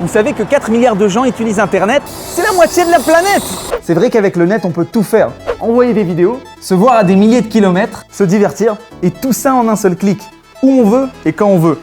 Vous savez que 4 milliards de gens utilisent Internet? C'est la moitié de la planète! C'est vrai qu'avec le net, on peut tout faire. Envoyer des vidéos, se voir à des milliers de kilomètres, se divertir, et tout ça en un seul clic. Où on veut et quand on veut.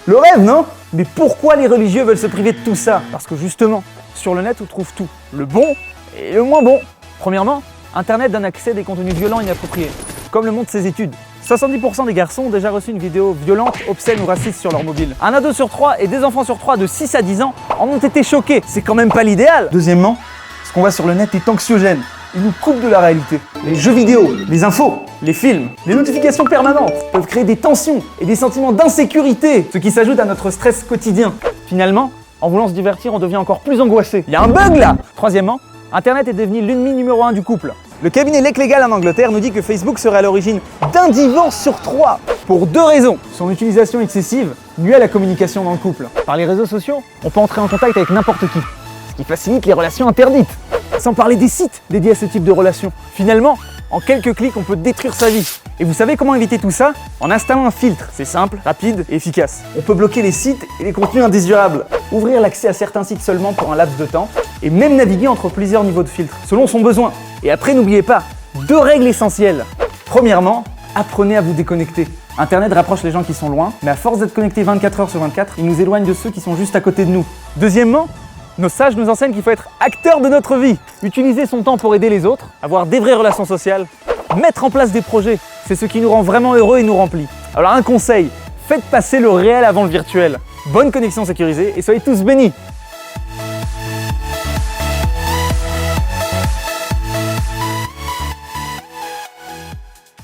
Le rêve, non? Mais pourquoi les religieux veulent se priver de tout ça? Parce que justement, sur le net, on trouve tout. Le bon et le moins bon. Premièrement, Internet donne accès à des contenus violents et inappropriés. Comme le montrent ces études. 70% des garçons ont déjà reçu une vidéo violente, obscène ou raciste sur leur mobile. Un ado sur 3 et des enfants sur 3 de 6 à 10 ans en ont été choqués. C'est quand même pas l'idéal. Deuxièmement, ce qu'on voit sur le net est anxiogène. Il nous coupe de la réalité. Les jeux vidéo, les infos, les films, les notifications permanentes peuvent créer des tensions et des sentiments d'insécurité, ce qui s'ajoute à notre stress quotidien. Finalement, en voulant se divertir, on devient encore plus angoissé. Il y a un bug là! Troisièmement, Internet est devenu l'ennemi numéro 1 du couple. Le cabinet Lec Légal en Angleterre nous dit que Facebook serait à l'origine d'un divorce sur 3 pour 2 raisons. Son utilisation excessive nuit à la communication dans le couple. Par les réseaux sociaux, on peut entrer en contact avec n'importe qui, ce qui facilite les relations interdites. Sans parler des sites dédiés à ce type de relations. Finalement, en quelques clics, on peut détruire sa vie. Et vous savez comment éviter tout ça? En installant un filtre. C'est simple, rapide et efficace. On peut bloquer les sites et les contenus indésirables, ouvrir l'accès à certains sites seulement pour un laps de temps, et même naviguer entre plusieurs niveaux de filtres, selon son besoin. Et après, n'oubliez pas, 2 règles essentielles. Premièrement, apprenez à vous déconnecter. Internet rapproche les gens qui sont loin, mais à force d'être connectés 24 heures sur 24, il nous éloigne de ceux qui sont juste à côté de nous. Deuxièmement, nos sages nous enseignent qu'il faut être acteur de notre vie. Utiliser son temps pour aider les autres, avoir des vraies relations sociales, mettre en place des projets. C'est ce qui nous rend vraiment heureux et nous remplit. Alors un conseil, faites passer le réel avant le virtuel. Bonne connexion sécurisée et soyez tous bénis.